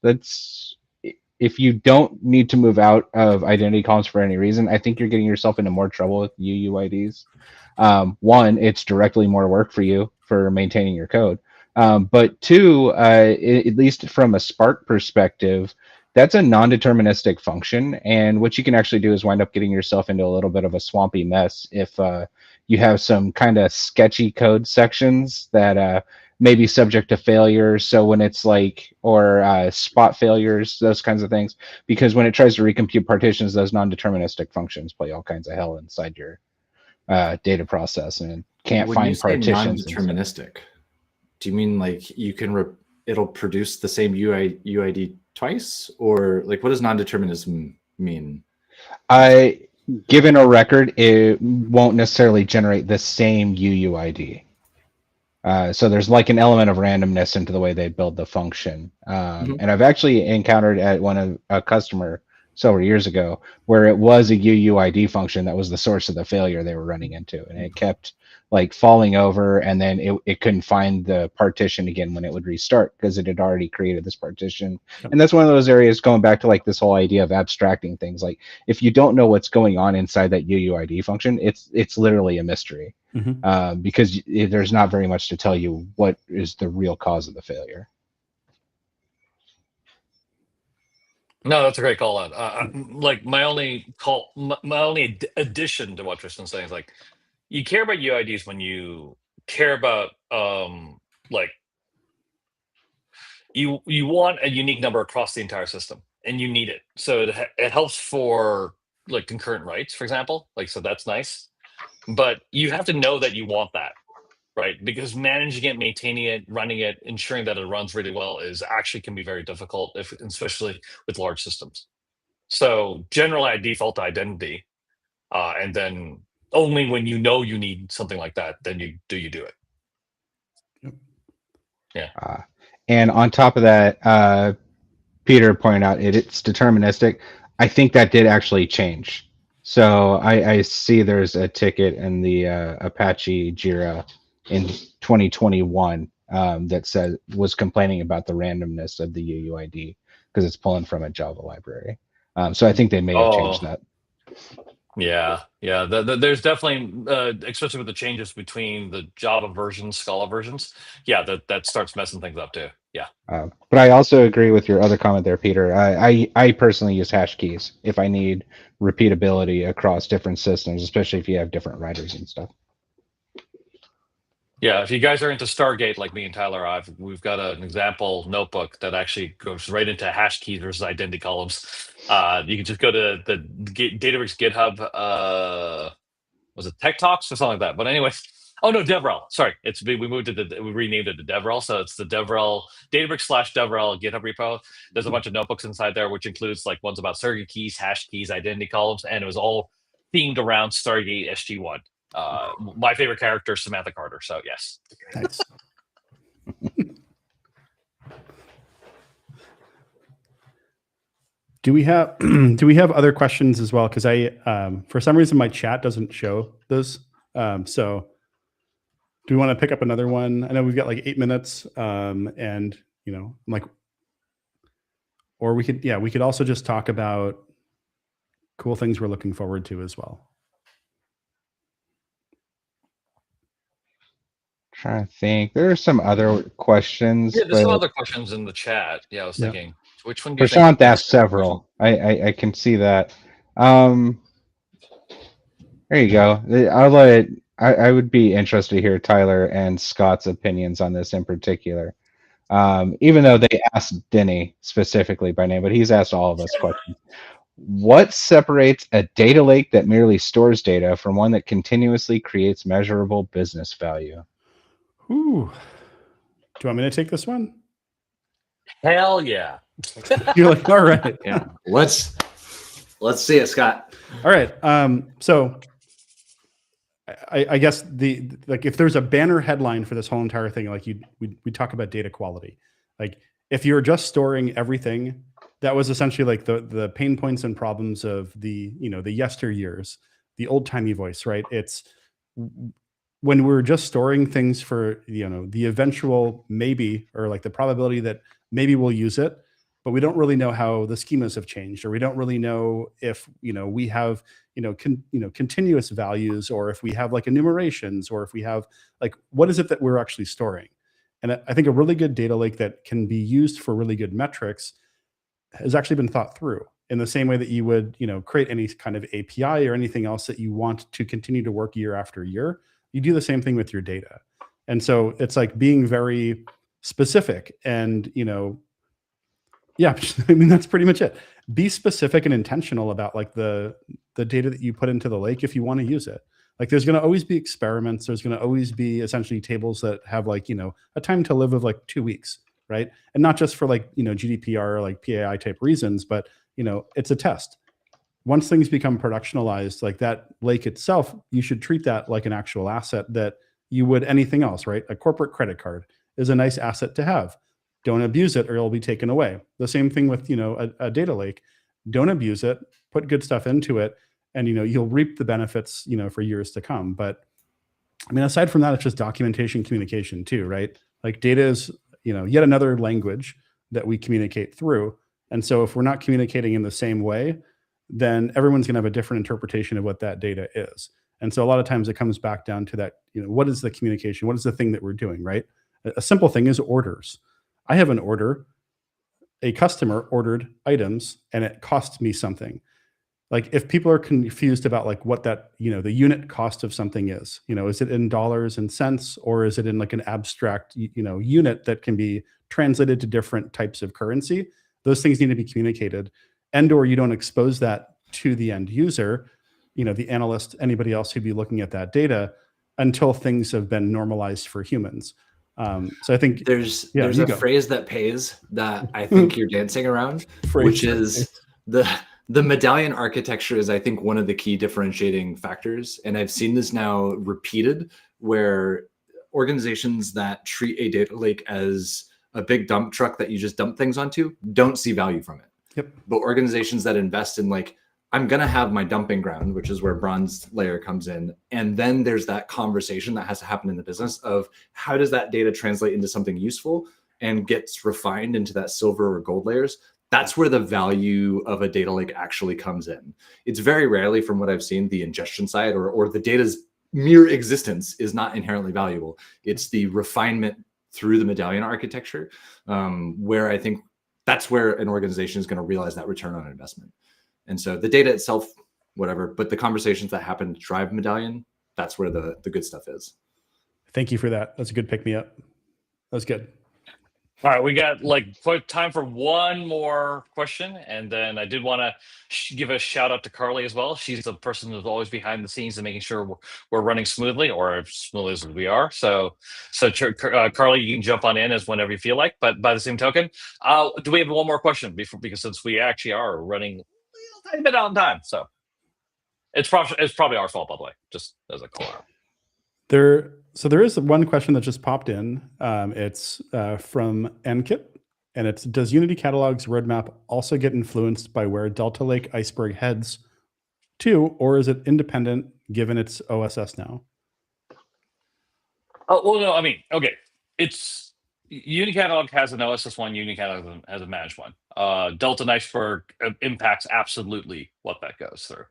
if you don't need to move out of identity columns for any reason, I think you're getting yourself into more trouble with UUIDs. One, it's directly more work for you for maintaining your code. But two, at least from a Spark perspective, that's a non-deterministic function. And what you can actually do is wind up getting yourself into a little bit of a swampy mess if you have some kind of sketchy code sections that may be subject to failure. So when it's like, or spot failures, those kinds of things, because when it tries to recompute partitions, those non-deterministic functions play all kinds of hell inside your data process and can't find partitions. Non-deterministic. Do you mean like you can it'll produce the same UID twice, or like what does non-determinism mean? Given a record, it won't necessarily generate the same UUID. So there's like an element of randomness into the way they build the function. And I've actually encountered at a customer several years ago where it was a UUID function that was the source of the failure they were running into, and it kept like falling over, and then it couldn't find the partition again when it would restart because it had already created this partition. And that's one of those areas, going back to like this whole idea of abstracting things. Like if you don't know what's going on inside that UUID function, it's literally a mystery, because there's not very much to tell you what is the real cause of the failure. No, that's a great call out. Like my only addition to what Tristan's saying is like, you care about UIDs when you care about like you want a unique number across the entire system, and you need it. So it helps for like concurrent writes, for example. Like, so that's nice, but you have to know that you want that, right? Because managing it, maintaining it, running it, ensuring that it runs really well can be very difficult, especially with large systems. So generally I default to identity, and then only when you know you need something like that, then you do it. Yep. Yeah. And on top of that, Peter pointed out it's deterministic. I think that did actually change. So I see there's a ticket in the Apache Jira in 2021 that was complaining about the randomness of the UUID because it's pulling from a Java library. So I think they may have changed that. Yeah. There's definitely, especially with the changes between the Java versions, Scala versions. Yeah, that starts messing things up too. Yeah. But I also agree with your other comment there, Peter. I personally use hash keys if I need repeatability across different systems, especially if you have different writers and stuff. Yeah, if you guys are into Stargate like me and Tyler, we've got an example notebook that actually goes right into hash keys versus identity columns. You can just go to the Databricks GitHub was it Tech Talks or something like that? But anyway, oh no, 𝗲𝗲𝗄. Sorry, we moved it we renamed it to 𝗲𝗲𝗄. So it's the 𝗲𝗲𝗄 Databricks/𝗲𝗲𝗄 GitHub repo. There's a bunch of notebooks inside there, which includes like ones about surrogate keys, hash keys, identity columns, and it was all themed around Stargate SG-1. My favorite character, Samantha Carter. So yes. Nice. Do we have other questions as well? Because I for some reason my chat doesn't show those. So do we want to pick up another one? I know we've got like 8 minutes, and you know, I'm like, or we could also just talk about cool things we're looking forward to as well. Trying to think, there are some other questions. Yeah, there's some other questions in the chat. Yeah, I was thinking, which one do you think? Prashant asked several. I can see that. There you go. I would be interested to hear Tyler and Scott's opinions on this in particular. Even though they asked Denny specifically by name, but he's asked all of us questions. What separates a data lake that merely stores data from one that continuously creates measurable business value? Ooh. Do you want me to take this one? Hell yeah. You're like, all right. Yeah. Let's see it, Scott. All right. So I guess if there's a banner headline for this whole entire thing, like we talk about data quality. Like if you're just storing everything, that was essentially like the pain points and problems of the yesteryears, the old timey voice, right? It's when we're just storing things for, the eventual maybe, or like the probability that maybe we'll use it, but we don't really know how the schemas have changed, or we don't really know if, we have, continuous values, or if we have like enumerations, or if we have like, what is it that we're actually storing? And I think a really good data lake that can be used for really good metrics has actually been thought through in the same way that you would, create any kind of API or anything else that you want to continue to work year after year. You do the same thing with your data. And so it's like being very specific and, yeah, I mean, that's pretty much it. Be specific and intentional about like the data that you put into the lake if you want to use it. Like there's going to always be experiments. There's going to always be essentially tables that have like, a time to live of like 2 weeks, right? And not just for like, GDPR or like PAI type reasons, but, it's a test. Once things become productionalized, like that lake itself, you should treat that like an actual asset that you would anything else, right? A corporate credit card is a nice asset to have. Don't abuse it or it'll be taken away. The same thing with, a data lake. Don't abuse it, put good stuff into it, and, you'll reap the benefits, for years to come. But I mean, aside from that, it's just documentation, communication too, right? Like data is, yet another language that we communicate through. And so if we're not communicating in the same way, then everyone's going to have a different interpretation of what that data is. And so a lot of times it comes back down to that, what is the communication? What is the thing that we're doing, right? A simple thing is orders. I have an order, a customer ordered items, and it costs me something. Like if people are confused about like what that, the unit cost of something is it in dollars and cents, or is it in like an abstract, unit that can be translated to different types of currency? Those things need to be communicated, and or you don't expose that to the end user, the analyst, anybody else who'd be looking at that data until things have been normalized for humans. So I think there's a phrase that pays that I think you're dancing around, which is the medallion architecture is, I think, one of the key differentiating factors. And I've seen this now repeated where organizations that treat a data lake as a big dump truck that you just dump things onto don't see value from it. Yep. But organizations that invest in like, I'm going to have my dumping ground, which is where bronze layer comes in. And then there's that conversation that has to happen in the business of how does that data translate into something useful and gets refined into that silver or gold layers. That's where the value of a data lake actually comes in. It's very rarely, from what I've seen, the ingestion side or the data's mere existence is not inherently valuable. It's the refinement through the medallion architecture, where I think that's where an organization is going to realize that return on investment. And so the data itself, whatever, but the conversations that happen to drive medallion, that's where the good stuff is. Thank you for that. That's a good pick me up. That was good. All right, we got like time for one more question, and then I did want to give a shout out to Carly as well. She's the person who's always behind the scenes and making sure we're running smoothly, or as smoothly as we are. So Carly, you can jump on in as whenever you feel like. But by the same token, do we have one more question because since we actually are running a little bit out in time, so it's probably our fault, by the way, just as a call out. So there is one question that just popped in. It's from NKit, and it's, does Unity Catalog's roadmap also get influenced by where Delta Lake Iceberg heads to, or is it independent given its OSS now? Oh, well, no, I mean, okay. It's Unity Catalog has an OSS one, Unity Catalog has a managed one. Delta and Iceberg impacts absolutely what that goes through.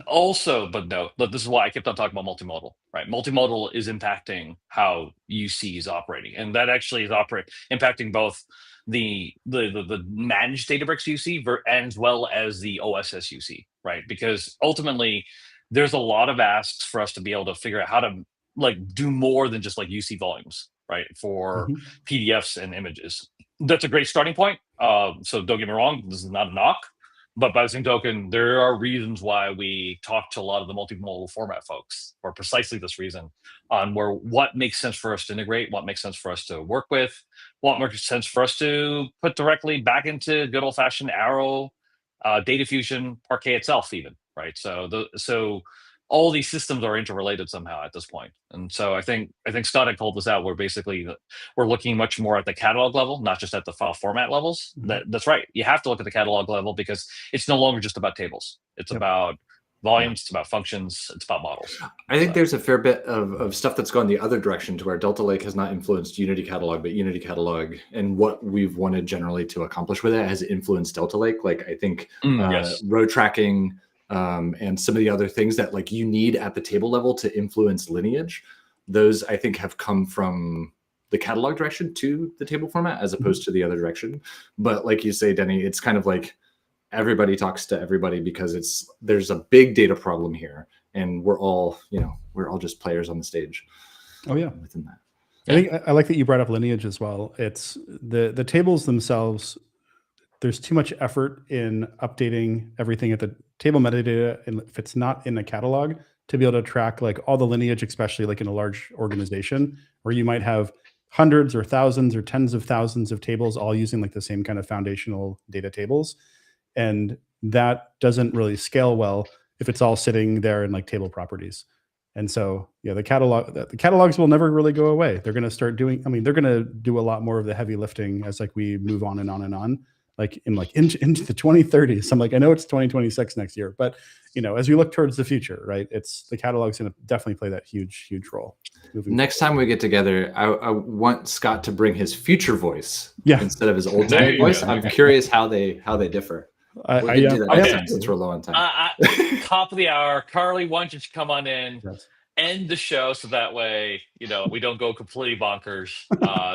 Also, but no, but this is why I kept on talking about multimodal, right? Multimodal is impacting how UC is operating, and that actually is impacting both the managed Databricks UC as well as the OSS UC, right? Because ultimately, there's a lot of asks for us to be able to figure out how to like do more than just like UC volumes, right? For PDFs and images. That's a great starting point. So don't get me wrong, this is not a knock. But by the same token, there are reasons why we talk to a lot of the multimodal format folks for precisely this reason on what makes sense for us to integrate, what makes sense for us to work with, what makes sense for us to put directly back into good old-fashioned Arrow, Data Fusion, Parquet itself even, right? So all these systems are interrelated somehow at this point. And so I think Scott had called this out, where basically we're looking much more at the catalog level, not just at the file format levels. That's right. You have to look at the catalog level because it's no longer just about tables. It's about volumes, it's about functions, it's about models. I think there's a fair bit of stuff that's gone the other direction to where Delta Lake has not influenced Unity Catalog, but Unity Catalog and what we've wanted generally to accomplish with it has influenced Delta Lake. Like I think row tracking, and some of the other things that like you need at the table level to influence lineage, those I think have come from the catalog direction to the table format as opposed to the other direction. But like you say, Denny, it's kind of like everybody talks to everybody because there's a big data problem here, and we're all just players on the stage. Oh yeah, within that. I think I like that you brought up lineage as well. It's the tables themselves. There's too much effort in updating everything at the table metadata, and if it's not in the catalog, to be able to track like all the lineage, especially like in a large organization where you might have hundreds or thousands or tens of thousands of tables all using like the same kind of foundational data tables. And that doesn't really scale well if it's all sitting there in like table properties. And so, yeah, the catalogs will never really go away. They're going to start doing, they're going to do a lot more of the heavy lifting as like we move on and on and on. Like into the 2030s. I'm like, I know it's 2026 next year, but as we look towards the future, right? The catalog's going to definitely play that huge role. Next time we get together, I want Scott to bring his future voice instead of his old time voice. I'm curious how they differ. Since we're low on time. Top of the hour, Carly, why don't you come on in? Yes. End the show so that way we don't go completely bonkers,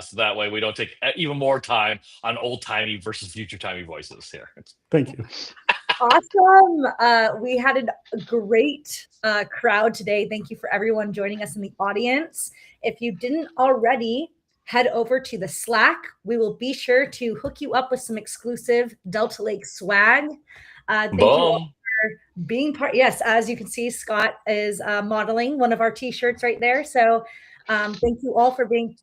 so that way we don't take even more time on old-timey versus future-timey voices here. Thank you. Awesome. We had a great crowd today. Thank you for everyone joining us in the audience. If you didn't already, head over to the Slack. We will be sure to hook you up with some exclusive Delta Lake swag. Thank you all for being part. Yes, as you can see, Scott is modeling one of our t-shirts right there. So thank you all for being